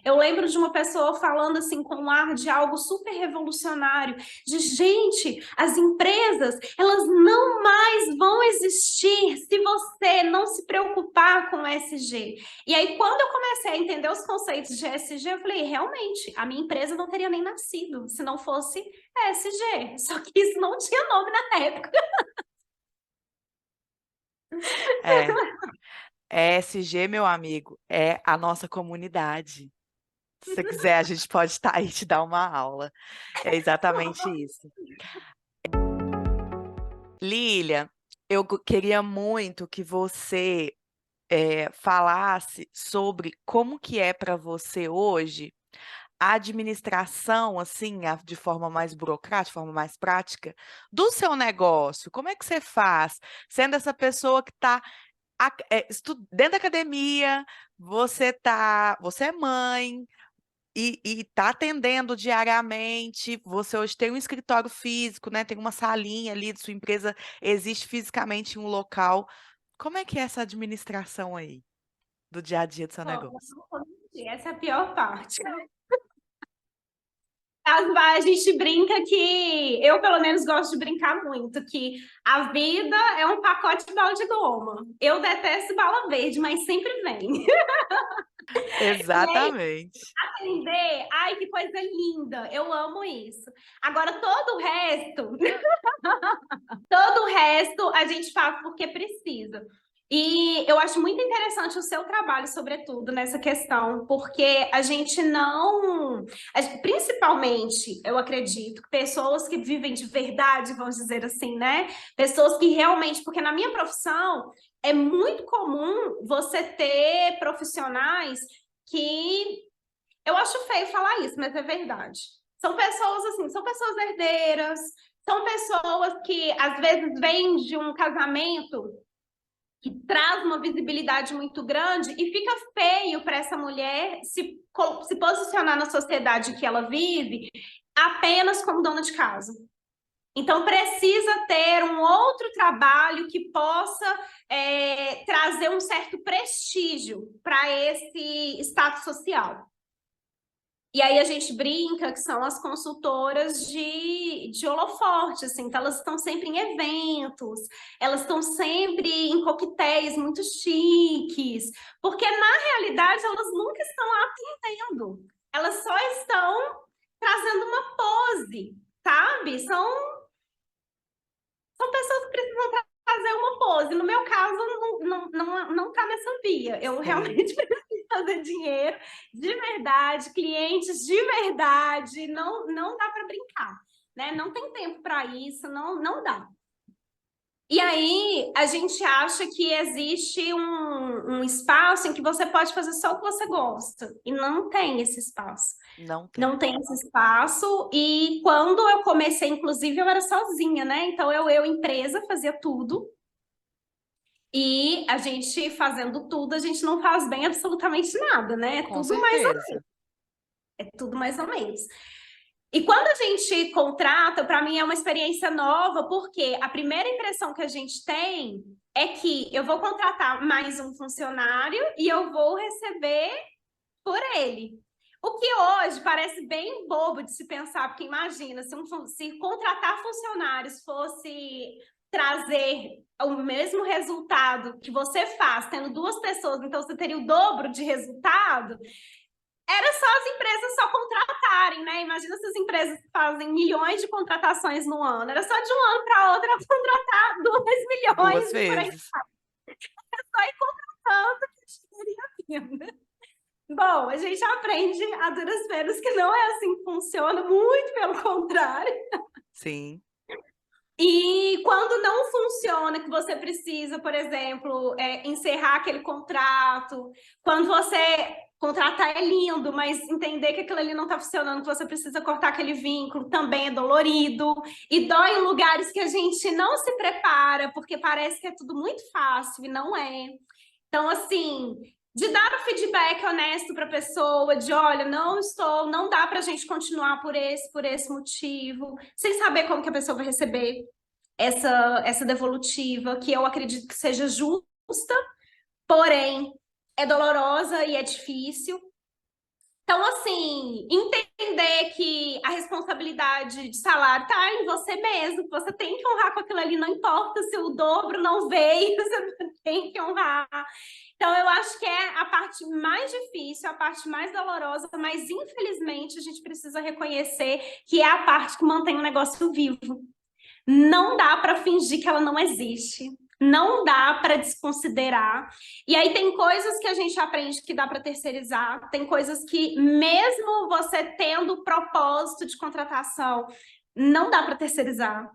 eu lembro de uma pessoa falando assim com um ar de algo super revolucionário, de gente, as empresas, elas não mais vão existir se você não se preocupar com o ESG. E aí, quando eu comecei a entender os conceitos de ESG, eu falei, realmente, a minha empresa não teria nem nascido se não fosse ESG. Só que isso não tinha nome na época. É, ESG, meu amigo, é a nossa comunidade. Se você quiser, a gente pode estar aí te dar uma aula. É exatamente isso. Lília, eu queria muito que você falasse sobre como que é para você hoje a administração, assim, de forma mais burocrática, de forma mais prática, do seu negócio. Como é que você faz? Sendo essa pessoa que está dentro da academia, você é mãe, e está atendendo diariamente, você hoje tem um escritório físico, né? Tem uma salinha ali de sua empresa, existe fisicamente em um local. Como é que é essa administração aí, do dia a dia do seu negócio? Essa é a pior parte. A gente brinca que, eu pelo menos gosto de brincar muito, que a vida é um pacote de bala de goma. Eu detesto bala verde, mas sempre vem. E aí, Exatamente. aprender, ai, que coisa linda, eu amo isso. Agora, todo o resto, todo o resto a gente faz porque precisa. E eu acho muito interessante o seu trabalho, sobretudo, nessa questão, porque a gente não. Principalmente, eu acredito, que pessoas que vivem de verdade, vamos dizer assim, né? Pessoas que realmente. Porque na minha profissão é muito comum você ter profissionais que. Eu acho feio falar isso, mas é verdade. São pessoas assim, são pessoas herdeiras, são pessoas que às vezes vêm de um casamento que traz uma visibilidade muito grande e fica feio para essa mulher se posicionar na sociedade que ela vive apenas como dona de casa. Então, precisa ter um outro trabalho que possa trazer um certo prestígio para esse status social. E aí a gente brinca que são as consultoras de holofote, assim, então elas estão sempre em eventos, elas estão sempre em coquetéis muito chiques, porque na realidade elas nunca estão atendendo, elas só estão trazendo uma pose, sabe? São pessoas que precisam fazer uma pose. No meu caso, não tá nessa via. Eu Sim. realmente preciso fazer dinheiro de verdade, clientes de verdade. Não dá para brincar, né? Não tem tempo para isso, não dá. E aí, a gente acha que existe um espaço em que você pode fazer só o que você gosta. E não tem esse espaço. Não tem. Não tem esse espaço. E quando eu comecei, inclusive, eu era sozinha, né? Então, empresa, fazia tudo. E a gente fazendo tudo, a gente não faz bem absolutamente nada, né? Com certeza. É tudo mais ou menos. E quando a gente contrata, para mim é uma experiência nova, porque a primeira impressão que a gente tem é que eu vou contratar mais um funcionário e eu vou receber por ele. O que hoje parece bem bobo de se pensar, porque imagina, se contratar funcionários fosse trazer o mesmo resultado que você faz tendo duas pessoas, então você teria o dobro de resultado, era só as empresas só contratarem, né? Imagina se as empresas fazem milhões de contratações no ano, era só de um ano para outro contratar 2 Duas milhões por aí. vezes. É só ir tanto que teria vindo. Bom, a gente aprende a duras penas que não é assim que funciona, muito pelo contrário. Sim. E quando não funciona, que você precisa, por exemplo, encerrar aquele contrato, quando você contratar é lindo, mas entender que aquilo ali não está funcionando, que você precisa cortar aquele vínculo, também é dolorido e dói em lugares que a gente não se prepara, porque parece que é tudo muito fácil e não é. Então, assim, de dar o feedback honesto para a pessoa, de olha, não dá para a gente continuar por esse motivo, sem saber como que a pessoa vai receber essa devolutiva, que eu acredito que seja justa, porém é dolorosa e é difícil. Então, assim, entender que a responsabilidade de salário está em você mesmo, que você tem que honrar com aquilo ali, não importa se o dobro não veio, você tem que honrar. Então, eu acho que é a parte mais difícil, a parte mais dolorosa, mas infelizmente a gente precisa reconhecer que é a parte que mantém o negócio vivo. Não dá para fingir que ela não existe. Não dá para desconsiderar. E aí tem coisas que a gente aprende que dá para terceirizar, tem coisas que, mesmo você tendo o propósito de contratação, não dá para terceirizar.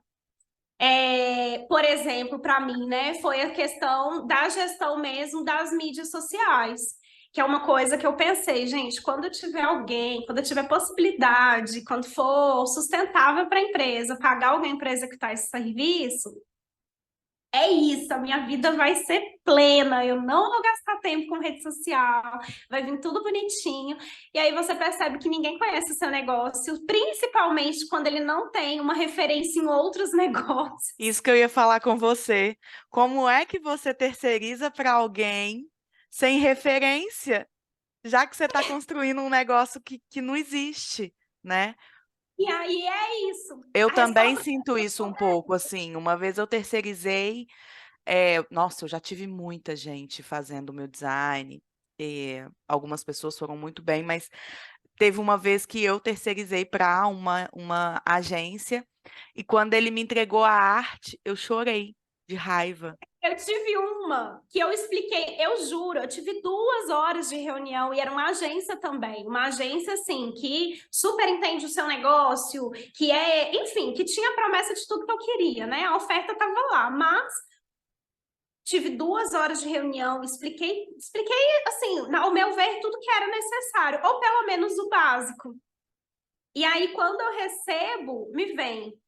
Por exemplo, para mim, né, foi a questão da gestão mesmo das mídias sociais, que é uma coisa que eu pensei, gente, quando eu tiver alguém, quando eu tiver possibilidade, quando for sustentável para a empresa, pagar alguém empresa que executar esse serviço, é isso, a minha vida vai ser plena, eu não vou gastar tempo com rede social, vai vir tudo bonitinho. E aí você percebe que ninguém conhece o seu negócio, principalmente quando ele não tem uma referência em outros negócios. Isso que eu ia falar com você. Como é que você terceiriza para alguém sem referência, já que você está construindo um negócio que não existe, né? E aí é isso. Eu A também resposta sinto isso um pouco, assim. Uma vez eu terceirizei, nossa, eu já tive muita gente fazendo o meu design, algumas pessoas foram muito bem, mas teve uma vez que eu terceirizei para uma agência, e quando ele me entregou a arte, eu chorei de raiva. eu tive uma que eu expliquei, eu juro, eu tive 2 horas de reunião e era uma agência também, uma agência assim que super entende o seu negócio, que enfim, que tinha a promessa de tudo que eu queria, né? A oferta estava lá, mas tive 2 horas de reunião, expliquei assim, ao meu ver, tudo que era necessário, ou pelo menos o básico. E aí, quando eu recebo, me vem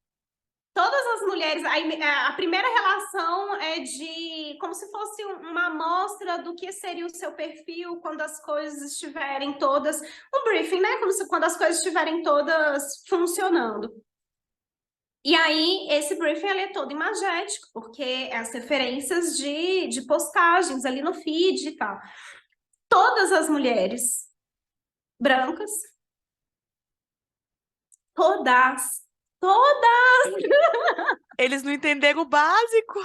todas as mulheres, a primeira relação é de como se fosse uma amostra do que seria o seu perfil quando as coisas estiverem todas, um briefing, né? Quando as coisas estiverem todas funcionando. E aí, esse briefing ele é todo imagético, porque é as referências de postagens ali no feed e tal. Todas as mulheres brancas, todas, todas Eles não entenderam o básico.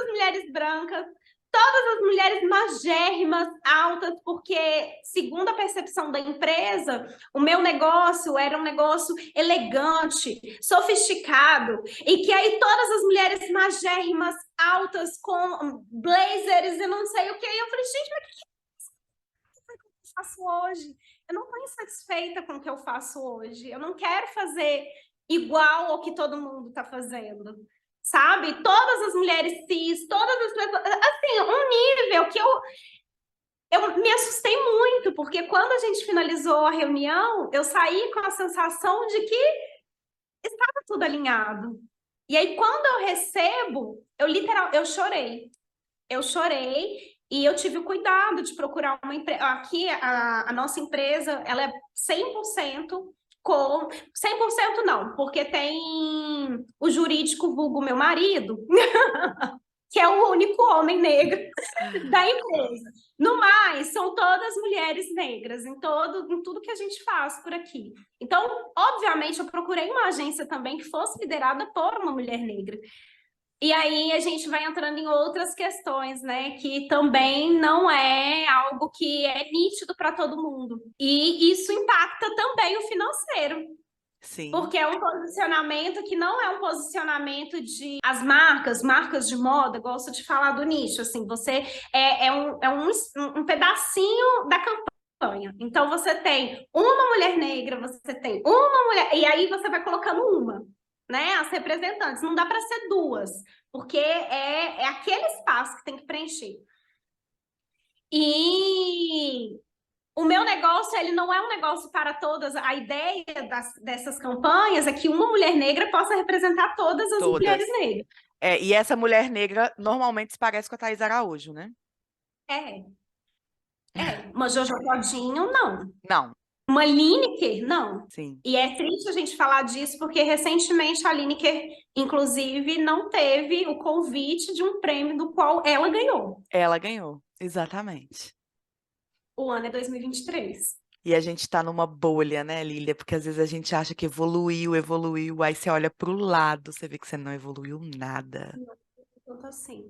as mulheres brancas, todas as mulheres magérrimas, altas, porque, segundo a percepção da empresa, o meu negócio era um negócio elegante, sofisticado, e que aí todas as mulheres magérrimas, altas, com blazers e não sei o que. E eu falei, gente, mas o que eu faço hoje? Eu não estou insatisfeita com o que eu faço hoje. Eu não quero fazer igual ao que todo mundo está fazendo. Sabe? Todas as mulheres cis, todas as pessoas, assim, um nível que eu me assustei muito, porque quando a gente finalizou a reunião, eu saí com a sensação de que estava tudo alinhado. E aí, quando eu recebo, eu chorei. Eu chorei e eu tive o cuidado de procurar uma empresa. Aqui, a nossa empresa, ela é 100% com... 100% não, porque tem o jurídico vulgo meu marido, que é o único homem negro da empresa. No mais, são todas mulheres negras em tudo que a gente faz por aqui. Então, obviamente, eu procurei uma agência também que fosse liderada por uma mulher negra. E aí a gente vai entrando em outras questões, né? Que também não é algo que é nítido para todo mundo. E isso impacta também o financeiro. Sim, Porque é um posicionamento que não é um posicionamento de... As marcas de moda, gosto de falar do nicho, assim, você é um pedacinho da campanha. Então, você tem uma mulher negra, você tem uma mulher... E aí, você vai colocando uma, né? As representantes. Não dá para ser duas, porque é aquele espaço que tem que preencher. E o meu negócio, ele não é um negócio para todas. A ideia dessas campanhas é que uma mulher negra possa representar todas as mulheres todas. negras. E essa mulher negra normalmente se parece com a Thaís Araújo, né? É, uma Jojo Todinho, não. Não, Uma Lineker, não. sim, E é triste a gente falar disso, porque recentemente a Lineker, inclusive, não teve o convite de um prêmio do qual ela ganhou. ela ganhou, exatamente. O ano é 2023. E a gente tá numa bolha, né, Lília? Porque às vezes a gente acha que evoluiu, evoluiu, aí você olha pro lado, você vê que você não evoluiu nada. Tanto assim.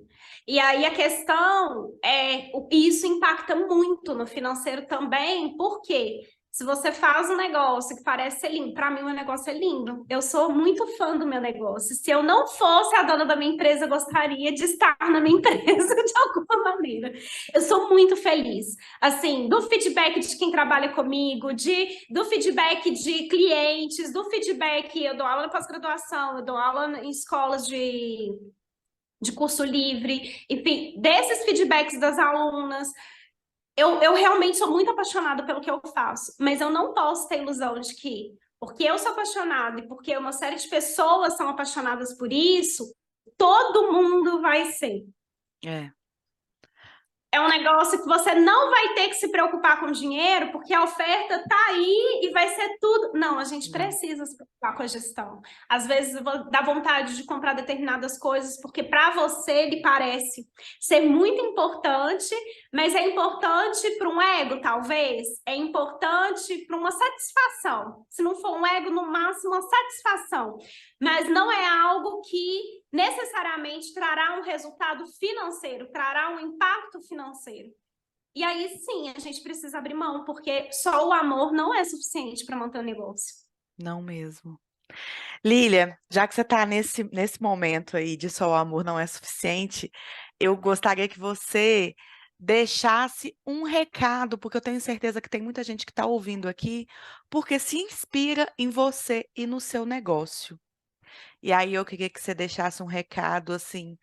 E aí a questão é, isso impacta muito no financeiro também, porque se você faz um negócio que parece ser lindo, para mim o meu negócio é lindo. Eu sou muito fã do meu negócio. Se eu não fosse a dona da minha empresa, eu gostaria de estar na minha empresa de alguma maneira. Eu sou muito feliz. Assim, do feedback de quem trabalha comigo, do feedback de clientes, do feedback, eu dou aula na pós-graduação, eu dou aula em escolas de curso livre, enfim, desses feedbacks das alunas. Eu realmente sou muito apaixonada pelo que eu faço, mas eu não posso ter ilusão de que, porque eu sou apaixonada e porque uma série de pessoas são apaixonadas por isso, todo mundo vai ser. É, É um negócio que você não vai ter que se preocupar com dinheiro, porque a oferta tá aí e vai ser tudo. Não, a gente não. precisa se preocupar com a gestão. Às vezes dá vontade de comprar determinadas coisas, porque para você lhe parece ser muito importante, mas é importante para um ego, talvez. É importante para uma satisfação. Se não for um ego, no máximo uma satisfação. Mas não é algo que necessariamente trará um resultado financeiro, trará um impacto financeiro. E aí sim, a gente precisa abrir mão, porque só o amor não é suficiente para manter o negócio. Não mesmo. Lília, já que você está nesse momento aí de só o amor não é suficiente, eu gostaria que você deixasse um recado, porque eu tenho certeza que tem muita gente que está ouvindo aqui, porque se inspira em você e no seu negócio. E aí eu queria que você deixasse um recado assim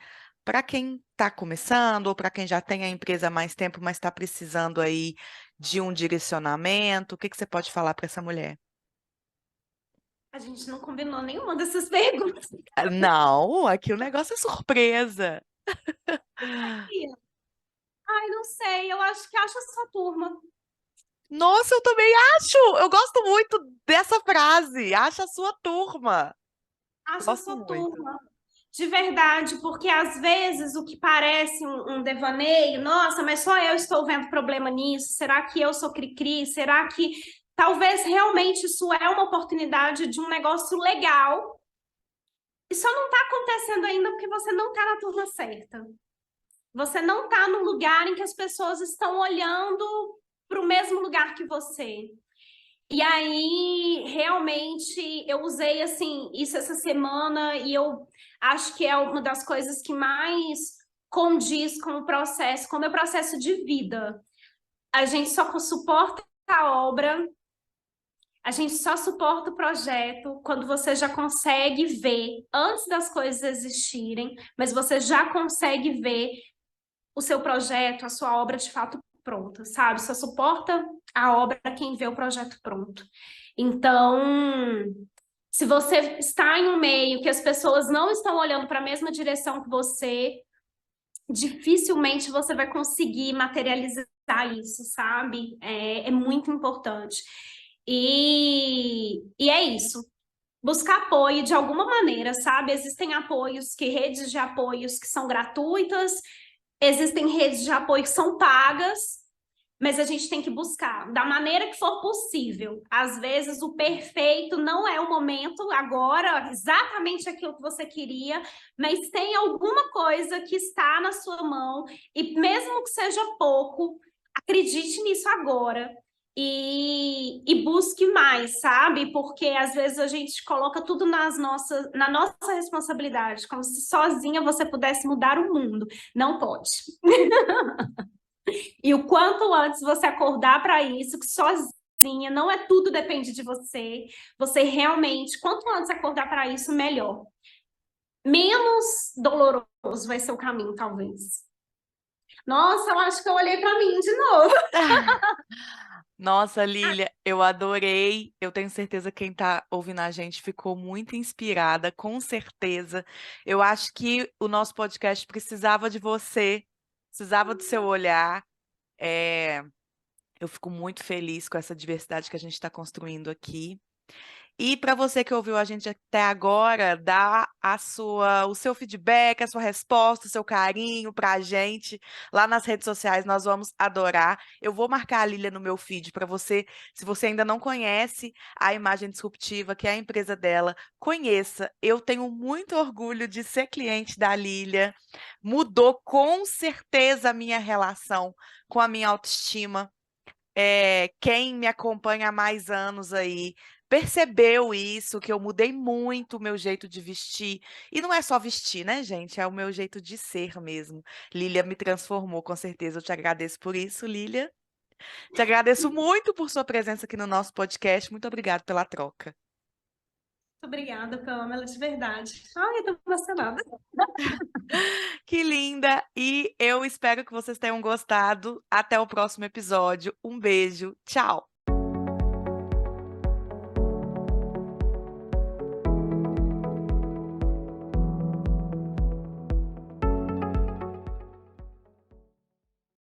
para quem está começando ou para quem já tem a empresa há mais tempo, mas está precisando aí de um direcionamento. O que que você pode falar para essa mulher? A gente não combinou nenhuma dessas perguntas. Não, aqui o negócio é surpresa. Ai, não sei, eu acho que acho a sua turma. Nossa, eu também acho. Eu gosto muito dessa frase. Acha a sua turma. Acho a Gosto sua muito. turma. De verdade, porque às vezes o que parece um devaneio, nossa, mas só eu estou vendo problema nisso, será que eu sou cri-cri? Será que talvez realmente isso é uma oportunidade de um negócio legal e só não está acontecendo ainda porque você não está na turma certa. Você não está no lugar em que as pessoas estão olhando para o mesmo lugar que você. E aí, realmente, eu usei, assim, isso essa semana e eu acho que é uma das coisas que mais condiz com o processo, com o meu processo de vida. A gente só suporta a obra, a gente só suporta o projeto quando você já consegue ver, antes das coisas existirem, mas você já consegue ver o seu projeto, a sua obra de fato pronta, sabe? Só suporta a obra quem vê o projeto pronto. Então, se você está em um meio que as pessoas não estão olhando para a mesma direção que você, dificilmente você vai conseguir materializar isso, sabe? É muito importante. E é isso. Buscar apoio de alguma maneira, sabe? Existem apoios, redes de apoios que são gratuitas, existem redes de apoio que são pagas, mas a gente tem que buscar da maneira que for possível. Às vezes o perfeito não é o momento agora, exatamente aquilo que você queria, mas tem alguma coisa que está na sua mão e mesmo que seja pouco, acredite nisso agora. e busque mais, sabe? Porque às vezes a gente coloca tudo na nossa responsabilidade, como se sozinha você pudesse mudar o mundo. Não pode. E o quanto antes você acordar para isso, que sozinha, não é tudo depende de você. Você realmente, quanto antes acordar para isso, melhor. Menos doloroso vai ser o caminho, talvez. Nossa, eu acho que eu olhei para mim de novo. Nossa, Lília, eu adorei. Eu tenho certeza que quem está ouvindo a gente ficou muito inspirada, com certeza. Eu acho que o nosso podcast precisava de você, precisava do seu olhar. É, eu fico muito feliz com essa diversidade que a gente está construindo aqui. E para você que ouviu a gente até agora, dá o seu feedback, a sua resposta, o seu carinho para a gente lá nas redes sociais, nós vamos adorar. Eu vou marcar a Lília no meu feed para você, se você ainda não conhece a Imagem Disruptiva, que é a empresa dela, conheça. Eu tenho muito orgulho de ser cliente da Lília. Mudou com certeza a minha relação com a minha autoestima. Quem me acompanha há mais anos aí percebeu isso, que eu mudei muito o meu jeito de vestir. E não é só vestir, né, gente? É o meu jeito de ser mesmo. Lília me transformou, com certeza. Eu te agradeço por isso, Lília. Te agradeço muito por sua presença aqui no nosso podcast. Muito obrigada pela troca. Muito obrigada, Pamela, de verdade. Ai, eu tô emocionada. Que linda! E eu espero que vocês tenham gostado. Até o próximo episódio. Um beijo. Tchau!